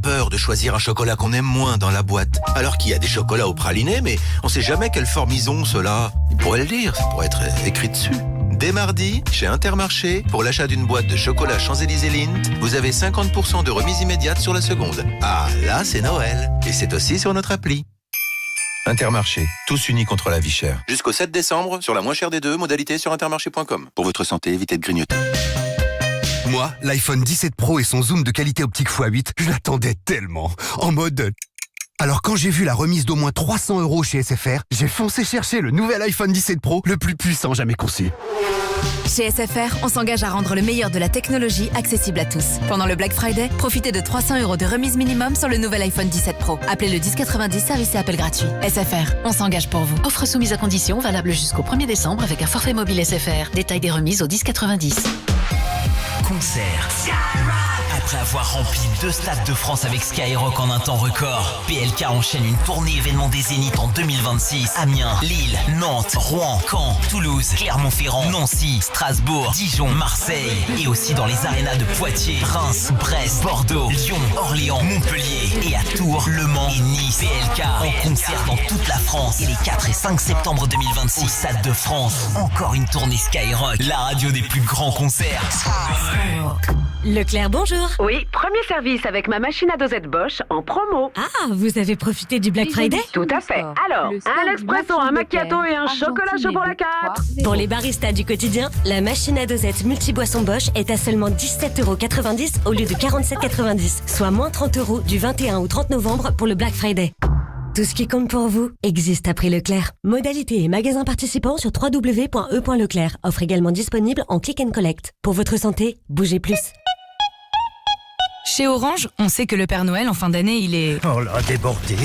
peur de choisir un chocolat qu'on aime moins dans la boîte. Alors qu'il y a des chocolats au praliné, mais on sait jamais quelle forme ils ont, ceux-là. Ils pourraient le dire, ça pourrait être écrit dessus. Dès mardi, chez Intermarché, pour l'achat d'une boîte de chocolat Champs-Élysées Lindt, vous avez 50% de remise immédiate sur la seconde. Ah, là, c'est Noël. Et c'est aussi sur notre appli. Intermarché, tous unis contre la vie chère. Jusqu'au 7 décembre, sur la moins chère des deux, modalité sur intermarché.com. Pour votre santé, évitez de grignoter. Moi, l'iPhone 17 Pro et son zoom de qualité optique x8, je l'attendais tellement. En mode... Alors quand j'ai vu la remise d'au moins 300 € chez SFR, j'ai foncé chercher le nouvel iPhone 17 Pro, le plus puissant jamais conçu. Chez SFR, on s'engage à rendre le meilleur de la technologie accessible à tous. Pendant le Black Friday, profitez de 300 € de remise minimum sur le nouvel iPhone 17 Pro. Appelez le 1090, service et appel gratuit. SFR, on s'engage pour vous. Offre soumise à condition, valable jusqu'au 1er décembre avec un forfait mobile SFR. Détail des remises au 1090. Concert. Après avoir rempli 2 stades de France avec Skyrock en un temps record, PLK enchaîne une tournée événement des Zéniths en 2026. Amiens, Lille, Nantes, Rouen, Caen, Toulouse, Clermont-Ferrand, Nancy, Strasbourg, Dijon, Marseille et aussi dans les arénas de Poitiers, Reims, Brest, Bordeaux, Lyon, Orléans, Montpellier et à Tours, Le Mans et Nice. PLK en concert dans toute la France et les 4 et 5 septembre 2026 au Stade de France. Encore une tournée Skyrock, la radio des plus grands concerts. Leclerc, bonjour. Oui, premier service avec ma machine à dosette Bosch en promo. Ah, vous avez profité du Black Friday? Tout à fait. Alors, un espresso, un macchiato et un chocolat chaud pour la 4. Pour les baristas du quotidien, la machine à dosette multiboisson Bosch est à seulement 17,90 € au lieu de 47,90 €, soit moins 30 € du 21 au 30 novembre pour le Black Friday. Tout ce qui compte pour vous existe à prix Leclerc. Modalités et magasins participants sur www.e.leclerc. Offre également disponible en click and collect. Pour votre santé, bougez plus. Chez Orange, on sait que le Père Noël, en fin d'année, il est... Oh là, débordé.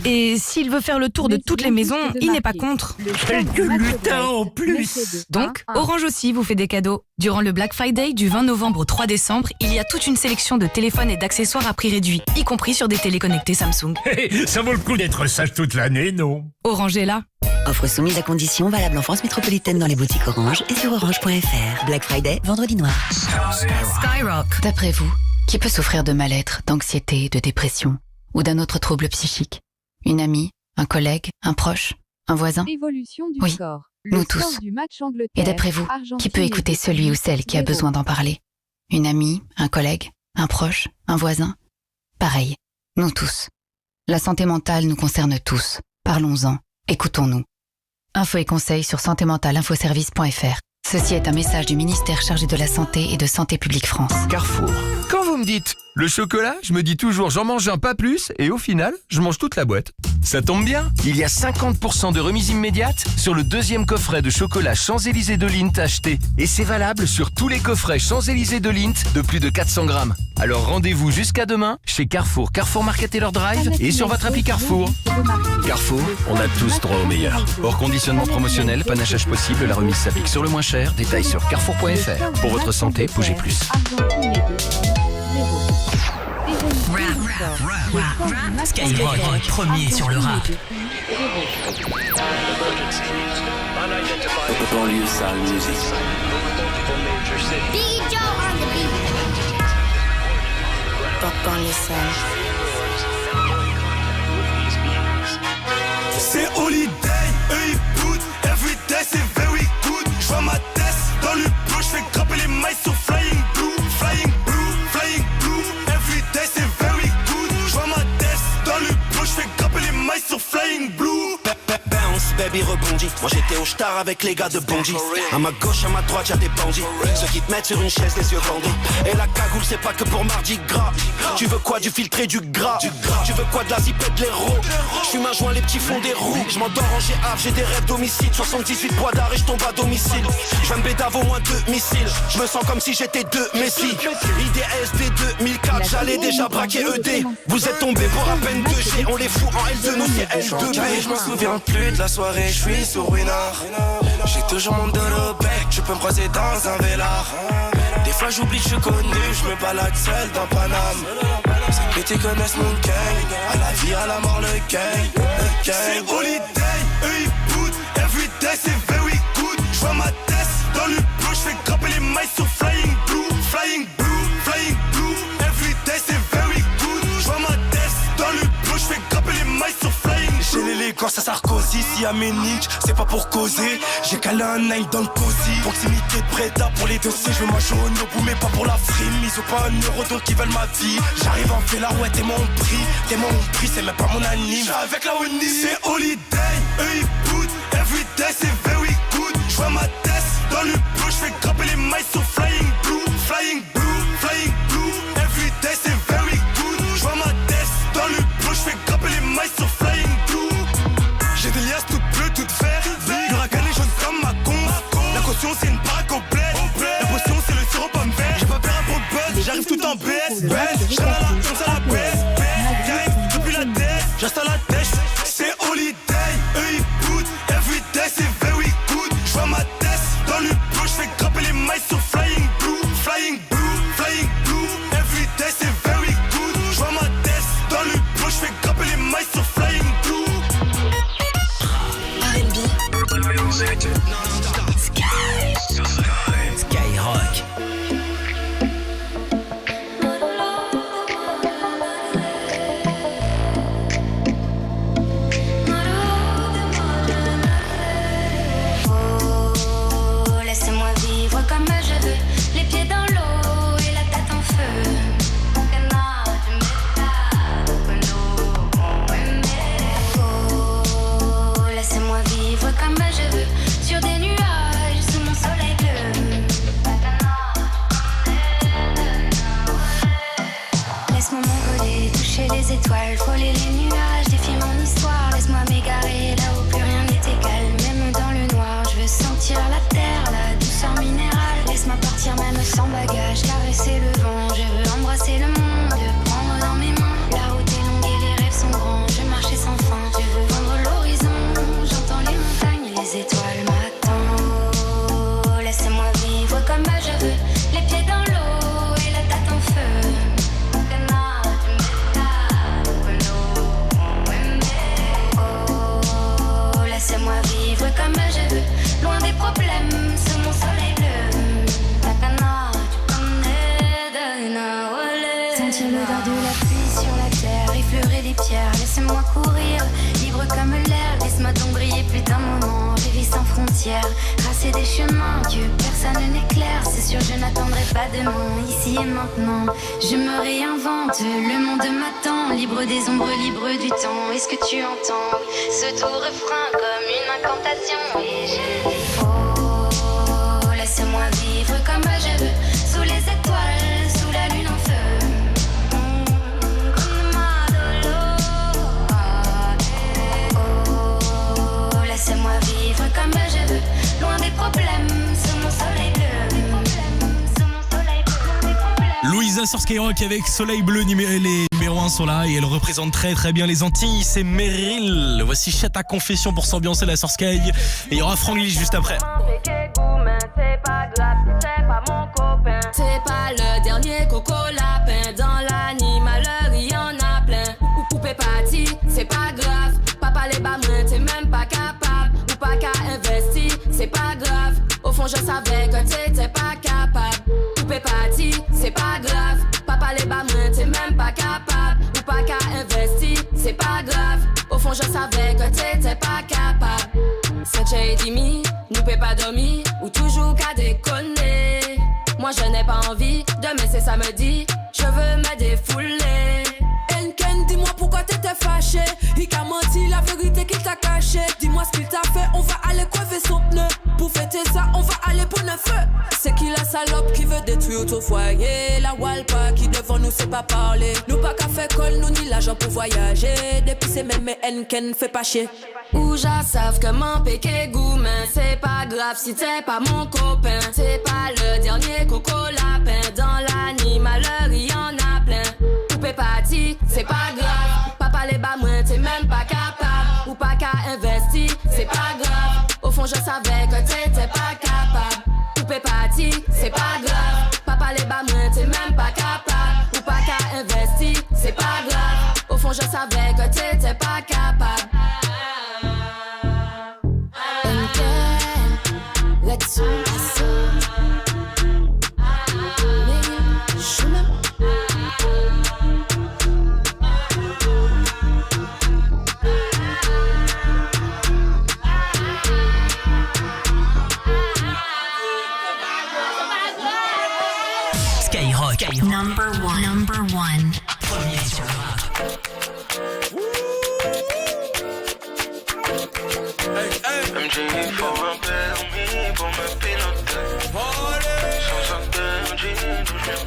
Et s'il veut faire le tour de toutes les maisons, il n'est pas contre. Quelques lutins en plus. Donc, Orange aussi vous fait des cadeaux. Durant le Black Friday, du 20 novembre au 3 décembre, il y a toute une sélection de téléphones et d'accessoires à prix réduit, y compris sur des téléconnectés Samsung. Ça vaut le coup d'être sage toute l'année, non? Orange est là. Offre soumise à condition, valable en France métropolitaine dans les boutiques Orange et sur orange.fr. Black Friday, vendredi noir. Skyrock. D'après vous, qui peut souffrir de mal-être, d'anxiété, de dépression ou d'un autre trouble psychique? Une amie, un collègue, un proche, un voisin? Oui, nous tous. Et d'après vous, qui peut écouter celui ou celle qui a besoin d'en parler? Une amie, un collègue, un proche, un voisin? Pareil, nous tous. La santé mentale nous concerne tous. Parlons-en, écoutons-nous. Infos et conseils sur santémentalinfoservice.fr. Ceci est un message du ministère chargé de la Santé et de Santé publique France. Carrefour. Quand vous me dites le chocolat, je me dis toujours j'en mange un pas plus et au final, je mange toute la boîte. Ça tombe bien, il y a 50% de remise immédiate sur le deuxième coffret de chocolat Champs-Élysées de Lindt acheté. Et c'est valable sur tous les coffrets Champs-Élysées de Lindt de plus de 400 grammes. Alors rendez-vous jusqu'à demain chez Carrefour, Carrefour Market Taylor Drive et sur votre appli Carrefour. Carrefour, on a tous droit au meilleur. Hors conditionnement promotionnel, panachage possible, la remise s'applique sur le moins cher. Détails sur carrefour.fr. Pour votre santé, bougez plus. Skyrock, premier sur le rap. Banlieue sale music. Big Joe on the beat. Banlieue sale. C'est holiday, eux ils boot. Everyday c'est very good. J'vois ma tête dans le bleu, j'fais grimper les mailles sur flying blue. Flying blue, flying blue. Everyday c'est very good. J'vois ma tête dans le bleu, j'fais grimper les mailles sur flying blue. Bounce, baby rebondit. Moi j'étais au star avec les gars de Bondy. À ma gauche, à ma droite, y'a des bandits. Ceux qui te mettent sur une chaise, les yeux bandés. Et la cagoule, c'est pas que pour mardi gras. Tu veux quoi, du filtré, du gras? Tu veux quoi, de la zipette, de l'héros? J'fume un joint, les petits fonds des roues. J'm'endors en GA, j'ai des rêves d'homicide. 78 poids d'arrêt, j'tombe à domicile. J'vais me bédave au moins 2 missiles. J'me sens comme si j'étais 2 Messi. IDSD 2004, j'allais déjà braquer ED. Vous êtes tombés pour à peine 2G. On les fout en L2, nous c'est L2B. Je me souviens plus de la soirée, je suis sur Winard. J'ai toujours mon dos au bec, tu peux me croiser dans un vélard. Des fois j'oublie que je suis connu, je me balade seul dans Paname. Ces petits connaissent mon gang, à la vie, à la mort, le gang. C'est holiday, eux ils boot. Everyday c'est very good. J'vois ma tête dans le bleu, j'fais grimper les mailles sur flying blue. Flying blue, flying blue. Everyday c'est very quand ça Sarkozy. Si y'a mes niches, c'est pas pour causer. J'ai calé un 9 dans le cosy. Proximité de Breda pour les dossiers. Je veux manger au Nobu mais pas pour la frime. Ils ont pas un euro donc ils veulent ma vie. J'arrive en fait là ouais t'es mon prix, c'est même pas mon anime. J'suis avec la Winnie, c'est holiday. Eux ils boutent, everyday c'est very good. J'vois ma tête dans le bleu, j'fais grapper les mailles sur flying blue. Flying blue, flying blue. Everyday c'est very good. J'vois ma tête dans le bleu, j'fais grapper les mailles sur flying blue. J'ai des liasses toutes bleues, toutes vertes. Le racan est jaune comme ma con. La caution c'est une baraque au bled. La potion c'est le sirop pomme vert. J'ai pas peur pour le buzz, j'arrive tout en BS. J'chalala comme ça la baisse. Depuis la tête, j'installe la tête. C'est holiday, eux ils boutent. Everyday c'est very good. J'vois ma tête dans le bleu, j'fais grapper les mailles sur flying blue. Flying blue, flying blue. Everyday c'est very good. J'vois ma tête dans le bleu, j'fais grapper les mailles sur flying blue. R&B Skyrock. Comme je veux, les pieds dans l'eau et la tête en feu. Oh, laissez-moi vivre comme je veux, sur des nuages, sous mon soleil bleu. Laisse-moi m'envoler, toucher les étoiles, frôler les nuages, défier mon histoire. Laisse-moi m'égarer là où plus rien n'est égal, même dans le noir. Je veux sentir la terre, la douceur minérale. Laisse-moi partir même sans bagage, caresser le vent. Je veux embrasser le monde, prendre dans mes mains. La route est longue et les rêves sont grands. Je veux marcher sans fin, je veux vendre l'horizon. J'entends les montagnes, les étoiles m'attendent. Oh, laissez-moi vivre comme je veux, les pieds dans l'eau et la tête en feu. Oh, laissez-moi vivre comme je veux, loin des problèmes, sous mon soleil bleu. Sentir l'odeur de la pluie sur la terre, effleurer des pierres, laissez-moi courir, libre comme l'air, laisse-moi donc briller plus d'un moment, j'ai vie sans frontières, tracer des chemins que personne n'éclaire, c'est sûr je n'attendrai pas demain, ici et maintenant, je me réinvente, le monde m'attend, libre des ombres, libre du temps, est-ce que tu entends, ce doux refrain comme une incantation, et je dis oh, laissez-moi vivre comme je veux, sous les étoiles, sous la lune en feu. Oh, laissez-moi vivre comme je veux, loin des problèmes, sous mon soleil bleu. Louisa sur Skyrock avec Soleil Bleu, les numéros 1 sont là et elle représente très très bien les Antilles, c'est Meryl. Voici Chat à confession pour s'ambiancer là sur Sky. Et il y aura Franglish juste après. C'est pas grave si c'est pas mon copain. C'est pas le dernier coco lapin. Dans l'animal, il y en a plein. Ou poupée partie, c'est pas grave. Papa les bas moins, t'es même pas capable. Ou pas qu'à investir, c'est pas grave. Au fond, je savais que t'étais pas capable. Poupée partie, c'est pas grave. Papa les bas moins, t'es même pas capable. Ou pas qu'à investir, c'est pas grave. Au fond, je savais que t'étais pas capable. C'est Dimi, nous peut pas dormir. Ou toujours qu'à déconner. Moi je n'ai pas envie, demain c'est samedi. Je veux me défouler. Enken, dis-moi pourquoi t'étais fâché. Il t'a menti, la vérité qu'il t'a caché. Dis-moi ce qu'il t'a fait, on va aller crever son pneu. Pour fêter ça, on va aller pour le feu. C'est qui la salope qui veut détruire ton foyer. La Walpa qui devant nous sait pas parler. Nous pas qu'à faire colle, nous ni l'argent pour voyager. Depuis c'est même Enken, fait pas chier. Ou j'en savent que mon péché gourmand. C'est pas grave si t'es pas mon copain. C'est pas le dernier coco lapin. Dans l'animal, il y en a plein. Poupée partie, c'est pas grave. Papa les bas moins, t'es même pas capable. Ou pas qu'à investir, c'est pas grave. Au fond je savais que t'étais pas capable. Poupée partie, c'est pas grave. Papa les bas moins, t'es même pas capable. Ou pas qu'à investir, c'est pas grave. Au fond je savais que t'étais pas capable. Let's go. il faut un permis pour me piloter. Sans interdit, toujours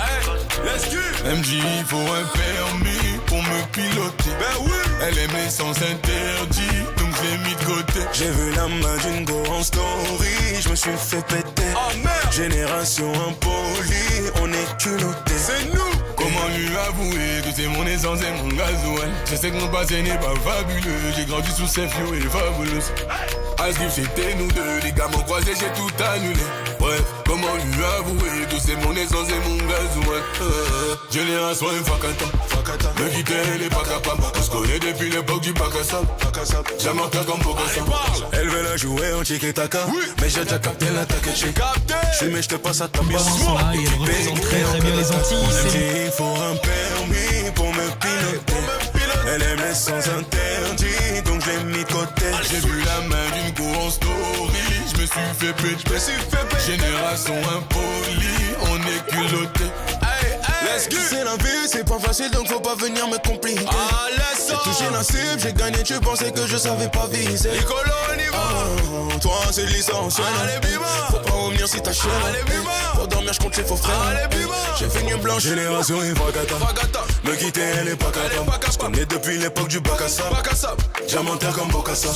MJ, il faut un permis pour me piloter. Ben oui. Elle aime les sens interdits, donc je l'ai mis de côté. J'ai vu la main d'une go en story, je me suis fait péter. Oh merde. Génération impolie, on est culotté. C'est nous. Comment lui avouer que c'est mon essence et mon gasoil? Je sais que mon passé n'est pas fabuleux, j'ai grandi sous ces flots et fabuleuse. Asgif c'était nous deux, les gars m'ont croisé, j'ai tout annulé. Bref, comment lui avouer que c'est mon essence et mon gasoil? Génération Fakata, me quitter elle est pas capable. On se connaît depuis l'époque du bac à sable. Jamais en comme Bokassa. Elle veut la jouer en tiki-taka, oui. Mais j'ai déjà capté l'attaque. J'ai capté. Je mais je te passe à ta Bien sont là et elle représente très très bien les Antilles. Il faut un permis pour me piloter. Elle aime les sens interdits, donc je l'ai mis de côté. J'ai vu la main d'une go en story, je me suis fait péter. Génération impolie, on est culotté. C'est la vie, c'est pas facile donc faut pas venir me compliquer. J'ai touché la cible, j'ai gagné, tu pensais que je savais pas viser. Toi c'est l'essentiel. Faut pas revenir si t'as chienne. Pour dormir je compte les faux frères. J'ai fait nuit blanche. Génération Fakata, me quitter elle est pas capable. Je connais depuis l'époque du bac à sable. Diamantaire comme Bokassa.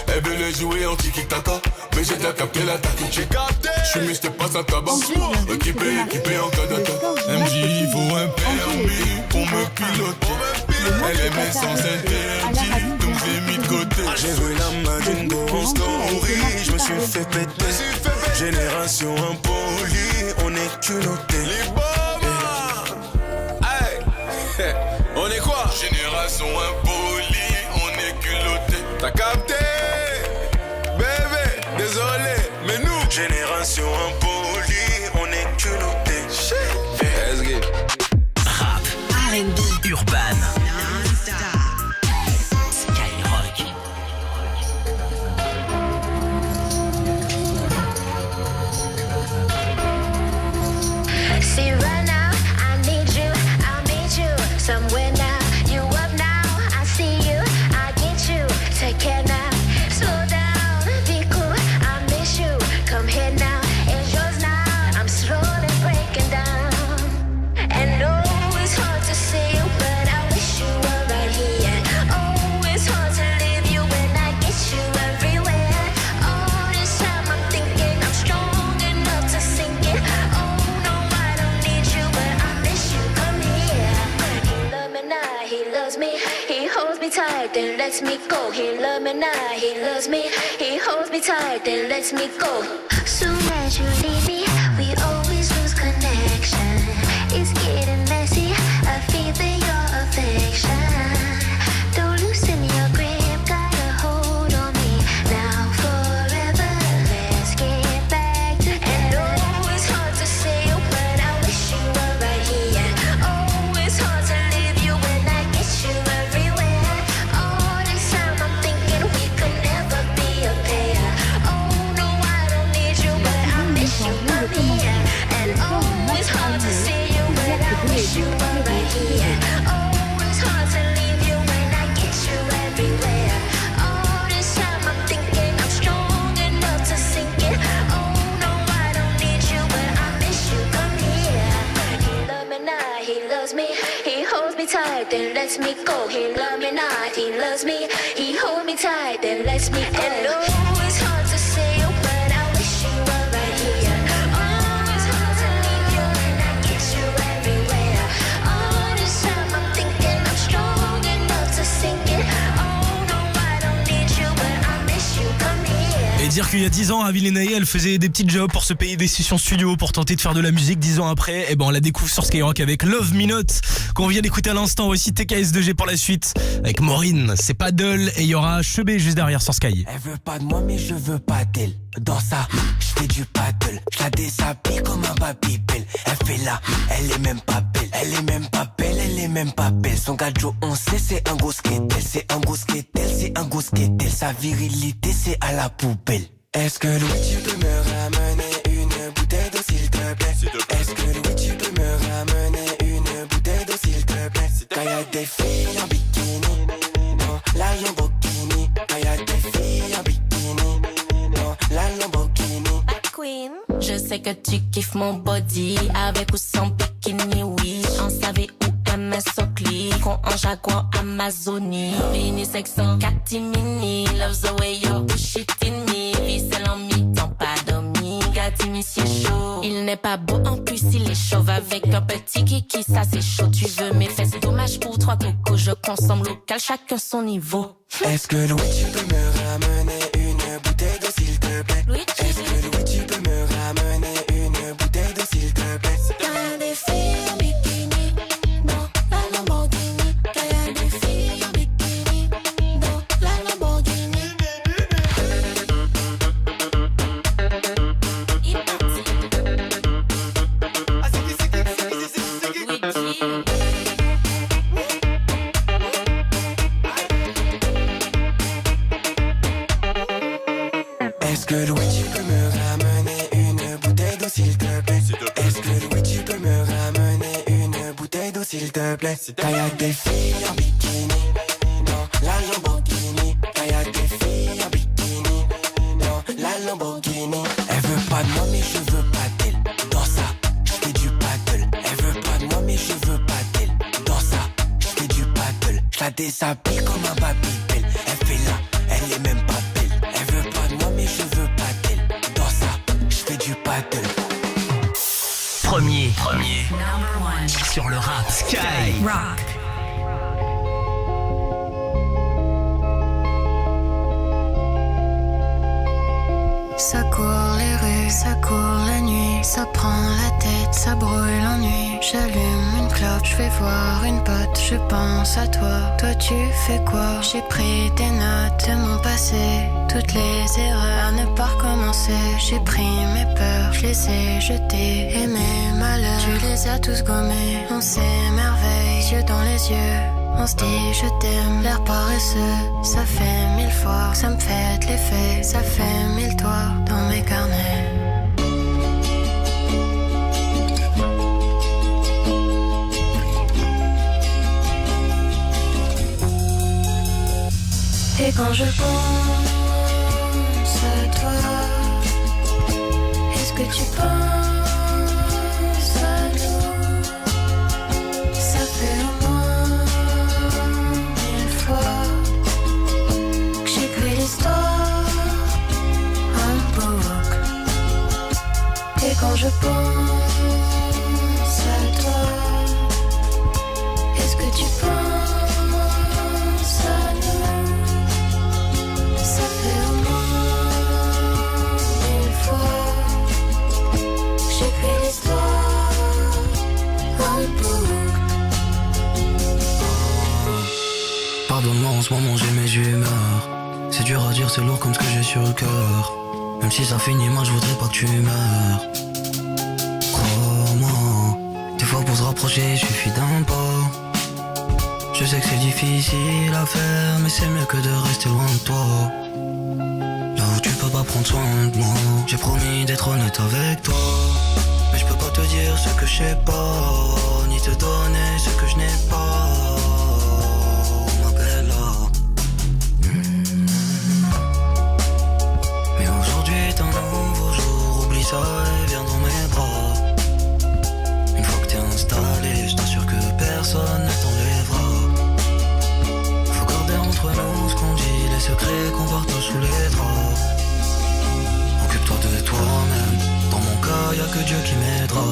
Elle veut les jouer en tiki-taka, mais j'ai déjà capté l'attaque. J'ai capté. Je suis pas à tabac. Équipé en cas d'attaque. MJ, il faut un permis pour me piloter. Elle aime les sens interdits, donc j'ai mis de côté. J'ai vu la main d'une go en story, je me suis fait péter. Génération impolie, on est culotté. On est quoi? Génération impolie, on est culotté. T'as capté? Bébé, désolé, mais nous Génération impolie, on est culotté. Rap, R&B, Urban, Skyrock. See right now, I need you, I'll meet you somewhere now. You up now, I see you, I get you. Take care now, slow down, be cool, I miss you. Come here now, it's yours now. I'm slowly breaking down. And no, it's hard to see you, but I wish you were right here. Oh, it's hard to leave you when I get you everywhere. All this time I'm thinking I'm strong enough to sink it. Oh no, I don't need you, but I miss you. Come here. He loves me now, he loves me. He holds me tight, then lets me go. He loves me now, he loves me. He holds me tight, then lets me go. Soon as you leave me, we always lose connection. It's getting messy, I feel your affection. Don't loosen your grip, got a hold on me now forever. Let's get back together. And oh, it's hard to say, but I wish you were right here. Oh, it's hard to leave you when I get you everywhere. All this time I'm thinking we could never be a pair. Oh no, I don't need you, but I miss you. Come here. And oh, it's hard to see you, but I wish you were right here. Oh, it's hard to leave you when I get you everywhere. All this time I'm thinking I'm strong enough to sink it. Oh no, I don't need you, but I miss you. Come here. He loves me now, he loves me. He holds me tight, then lets me go. He loves me now, he loves me. He holds me tight, then lets me go. And oh, it's hard to say, but I wish you were right here. Oh, it's hard to leave you when I get you everywhere. All this time I'm thinking I'm strong enough to sink it. Oh no, I don't need you, but I miss you. Come here. Et dire qu'il y a 10 ans, Avril Lavigne, elle faisait des petits jobs pour se payer des sessions studio pour tenter de faire de la musique. 10 ans après, eh ben on la découvre sur Skyrock avec Love Me Not qu'on vient d'écouter à l'instant. Aussi TKS2G pour la suite avec Maureen, c'est pas Dull, et il y aura Chebé juste derrière sur Sky. Elle veut pas de moi mais je veux pas d'elle. Dans ça, je fais du paddle. Je la déshabille comme un Babybel. Elle fait là, elle est même pas belle. Elle est même pas belle, elle est même pas belle. Son gadjo on sait c'est un gros skatel. C'est un gros skatel, c'est un gros skatel. Sa virilité c'est à la poubelle. Est-ce que Louis tu peux me ramener une bouteille d'eau s'il te plaît? Est-ce que Louis tu peux me ramener une bouteille d'eau s'il te plaît? Quand y'a des filles en bikini, non, là y'a un bikini. Quand y'a des filles en bikini, non, sais que tu kiffes mon body. Avec ou sans bikini, oui. En savait où MS au clic. Con en Jaguar Amazonie. Fini sexant, catimini. Loves the way you push it in me. Vissel en mi-temps, pas d'omi. Gâti, monsieur chaud. Il n'est pas beau, en plus il est chauve. Avec un petit kiki, ça c'est chaud. Tu veux mes fesses, dommage pour 3 cocos. Je consomme local, chacun son niveau. Est-ce que Louis tu peux me ramener une bouteille d'eau s'il te plaît? Est-ce que Louis tu peux me ramener une bouteille d'eau s'il te plaît? Y'a des filles en bikini dans la Lamborghini. Y'a des filles en bikini dans la Lamborghini. Est-ce que Louis tu peux me ramener une bouteille d'eau s'il te plaît? Est-ce que Louis tu peux me ramener une bouteille d'eau s'il te plaît? Y'a des filles en bikini dans la Lamborghini. Y'a des filles en bikini dans la Lamborghini. Elle veut pas de moi mais je veux pas d'elle. Dans ça, je fais du paddle. Elle veut pas de moi mais je veux pas d'elle. Dans ça, je fais du paddle. Je la déshabille comme un Babybel. Elle fait là, elle est même pas belle. Elle veut pas de moi mais je veux pas d'elle. Dans ça, je fais du paddle. Premier. Sur le rap. Sky Rock. Ça court les rues, ça court la nuit, ça prend la tête, ça brûle l'ennui. J'allume une clope, je vais voir une pote, je pense à toi. Toi tu fais quoi? J'ai pris des notes de mon passé, toutes les erreurs à ne pas recommencer. J'ai pris mes peurs, je les ai jetées, et mes malheurs, tu les as tous gommés. On s'émerveille, yeux dans les yeux. On se dit je t'aime, l'air paresseux. Ça fait 1000 fois, ça me fait de l'effet. Ça fait 1000 toits dans mes carnets. Et quand je pense à toi, est-ce que tu penses à nous? Ça fait au moins 1000 fois que j'écris l'histoire en boucle. Et quand je pense à toi, est-ce que tu penses à nous? Ça fait au moins 1000 fois que j'écris l'histoire en boucle. Pardonne-moi, en ce moment j'ai mes humeurs. C'est dur à dire, c'est lourd comme ce que j'ai sur le cœur. Même si ça finit mal, je voudrais pas que tu meurs. Crois-moi, des fois pour se rapprocher, il suffit d'un pas. Je sais que c'est difficile à faire, mais c'est mieux que de rester loin de toi. Là où tu peux pas prendre soin de moi, j'ai promis d'être honnête avec toi. Mais je peux pas te dire ce que je sais pas, ni te donner ce que je n'ai pas. Ma bella. Mais aujourd'hui est un nouveau jour, oublie ça et viens dans mes bras. Une fois que t'es installé, je t'assure que personne ne t'enlèvera. Faut garder entre nous ce qu'on dit, les secrets qu'on partage sous les draps. Occupe-toi de toi-même, dans mon cas y'a que Dieu qui m'aidera.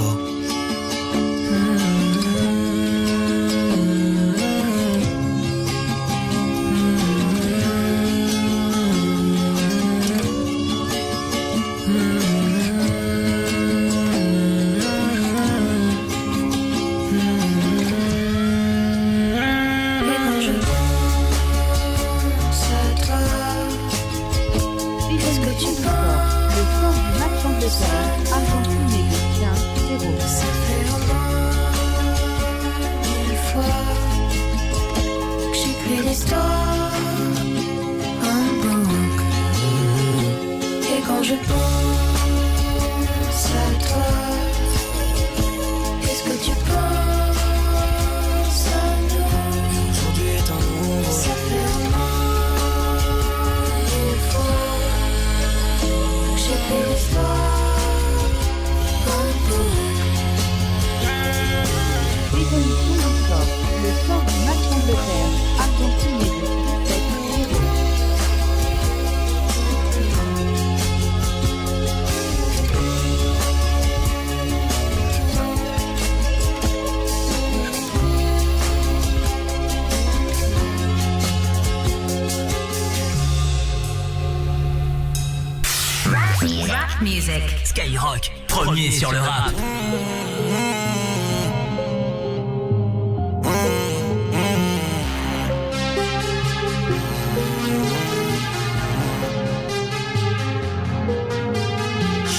Music. Skyrock, premier sur le rap.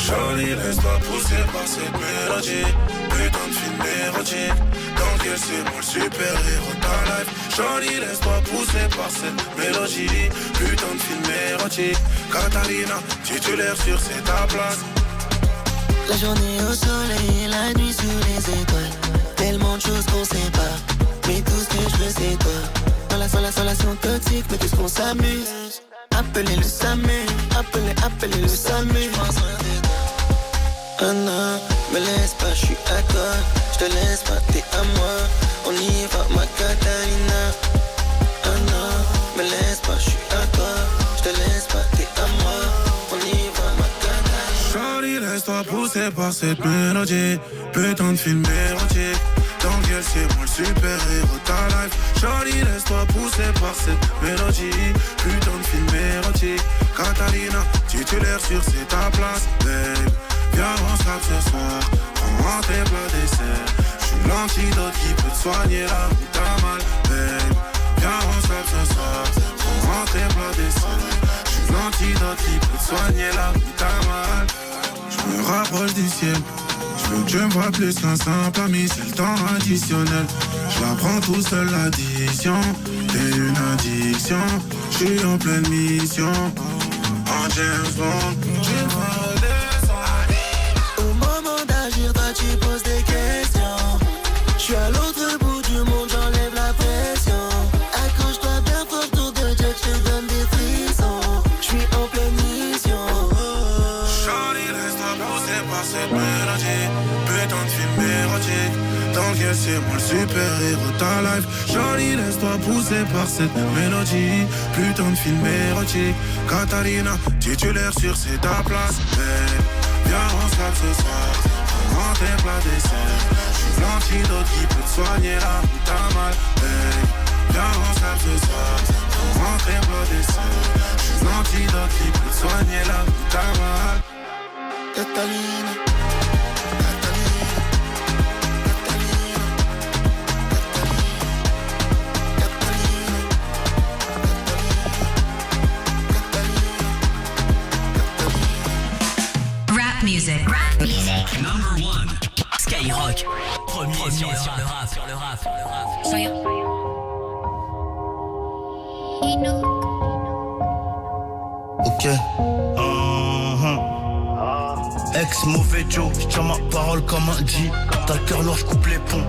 Charlie, laisse-toi pousser par cette mélodie. Putain de film érotique. Dans quel c'est moi le super-héros de ta life. Charlie, laisse-toi pousser par cette mélodie. Putain de film érotique. Katarina, titulaire sur c'est ta place. La journée au soleil, la nuit sous les étoiles. Tellement de choses qu'on sait pas. Mais tout ce que je veux c'est toi. Dans la relation toxique, mais tout ce qu'on s'amuse. Appelez le SAMU, appelez le SAMU. Anna, me laisse pas, j'suis à toi. J'te laisse pas, t'es à moi. On y va, ma Catalina. Anna, me laisse pas, j'suis à toi. J'te laisse pas, t'es à moi. On y va, ma Catalina. Charlie, laisse-toi pousser par cette mélodie. Putain de film érotique. Dans quel c'est moi le super-héros de ta life. Charlie, laisse-toi pousser par cette mélodie. Putain de film érotique. Catalina, titulaire sur c'est ta place, babe. Viens, on se tape ce soir. Prends tes plats dessert. J'suis l'antidote qui peut te soigner là où t'as mal, babe. Viens, on se tape ce soir. Prends tes plats dessert. J'suis l'antidote qui peut te soigner là où t'as mal. J'me rapproche du ciel. J'veux que tu me vois plus qu'un simple ami, c'est le temps additionnel. J'la prends tout seul l'addition, t'es une addiction. J'suis en pleine mission, en James Bond. J'suis pas redescendre. Au moment d'agir, toi tu poses des questions. J'suis à l'autre bout du monde, j'enlève la pression. Accroche-toi bien fort autour de Jack, j'te donne des frissons. J'suis en pleine mission. Charlie, laisse-toi pousser par cette mélodie. Putain de film érotique. Dans quel c'est moi le super-héros de ta life. Charlie, laisse-toi pousser par cette mélodie. Putain de film érotique. Katarina, titulaire sur c'est ta place, babe. Viens, on se tape ce soir. Prends tes plats dessert. J'suis l'antidote qui peut te soigner là où t'as mal, babe. Viens, on se tape ce soir. Prends tes plats dessert. J'suis l'antidote qui peut te soigner là où t'as mal. Catalina. Music. Number one. Skyrock. Premier sur le rap. Ok. Ex mauvais Joe, j'tiens ma parole comme un G. T'as le cœur noir, j'coupe les ponts.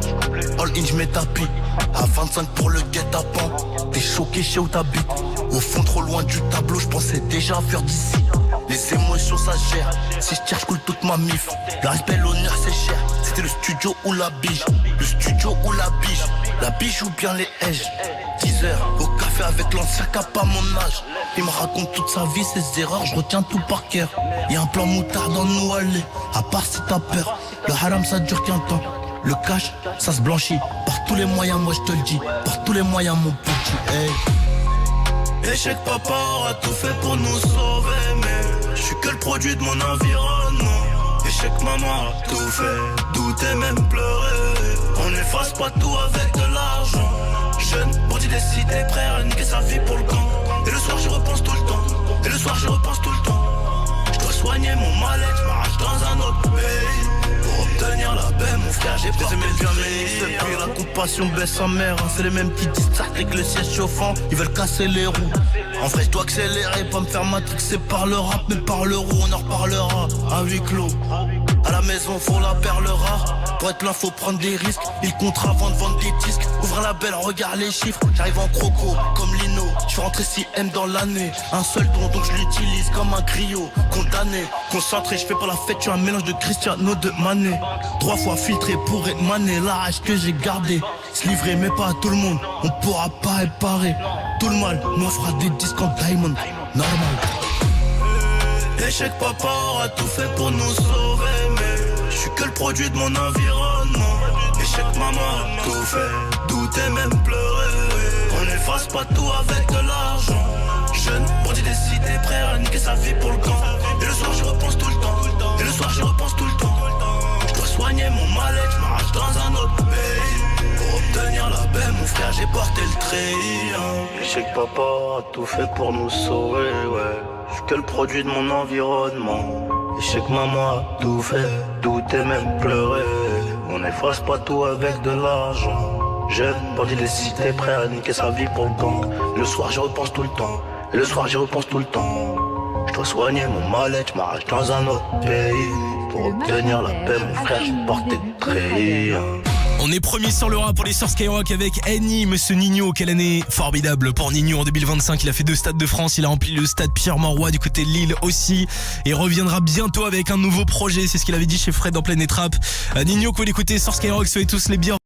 All in, j'mets tapis. À 25 pour le guet-apens. T'es choqué chez où t'habites. Au fond, trop loin du tableau, j'pensais déjà à faire d'ici. Les émotions ça gère. Si je tire, j'coule toute ma mif. Le respect, l'honneur, c'est cher. C'était le studio ou la biche. Le studio ou la biche. La biche ou bien les hedges. 10 heures au café avec l'ancien cap à mon âge. Il me raconte toute sa vie, ses erreurs, je retiens tout par cœur. Y'a un plan moutarde dans nous aller. À part si t'as peur. Le haram ça dure qu'un temps. Le cash, ça se blanchit. Par tous les moyens, moi je te le dis. Par tous les moyens, mon petit. Hey. Échec, papa aura tout fait pour nous sauver, mais je suis que le produit de mon environnement. Échec, maman a tout fait, douter, même pleurer. On n'efface pas tout avec de l'argent. Jeune, bandit décidé, prêt à niquer sa vie pour le camp. Et le soir j'y repense tout le temps. Je dois soigner mon mal-être, je m'arrache dans un autre pays. Pour obtenir la paix, mon frère, j'ai pas aimé bien mais puis la compassion baisse sa mère, hein. C'est les mêmes qui disent avec le siège chauffant. Ils veulent casser les roues. En vrai je dois accélérer, pas me faire matrixer par le rap. Mais par le roux, on en reparlera à huis clos. À la maison faut la perle rare. Pour être là faut prendre des risques. Ils comptent avant de vendre des disques. Ouvre la belle, regarde les chiffres. J'arrive en croco comme Lino. Je suis rentré 6M dans l'année. Un seul don donc je l'utilise comme un griot. Condamné, concentré, je fais pas la fête. Je suis un mélange de Cristiano de Mané. 3 fois filtré pour émaner la rage que j'ai gardé. Se livrer mais pas à tout le monde. On pourra pas réparer. Tout le mal m'offre des disques en diamond. Normal. Échec, papa aura tout fait pour nous sauver, mais je suis que le produit de mon environnement. Échec, maman a tout fait, douter, même pleurer. On n'efface pas tout avec de l'argent. Jeune, bandit décidé, prêt à niquer sa vie pour le camp. Et le soir je repense tout le temps. Et le soir je repense tout le temps. Je dois soigner mon mal-être, je m'arrache dans un autre pays. Pour obtenir la paix, mon frère, j'ai porté le trait. Je sais que papa a tout fait pour nous sauver, ouais. Je suis que le produit de mon environnement. Et je sais que maman a tout fait, douter, même pleurer. On n'efface pas tout avec de l'argent. Jeune, bandit des cités, prêt à niquer sa vie pour le gang. Le soir je repense tout le temps. Et le soir j'y repense tout le temps. Je dois soigner mon mal-être, je m'arrache dans un autre pays. Pour obtenir la paix, mon frère, j'ai porté le trait. On est premier sur le rap pour les Sœurs Skyrock avec Annie, Monsieur Nino. Quelle année formidable pour Nino en 2025. Il a fait 2 stades de France, il a rempli le stade Pierre-Mauroy du côté de Lille aussi. Et reviendra bientôt avec un nouveau projet. C'est ce qu'il avait dit chez Fred en Planète Rap. Nino, que vous l'écoutez, Sœurs Skyrock, soyez tous les bienvenus.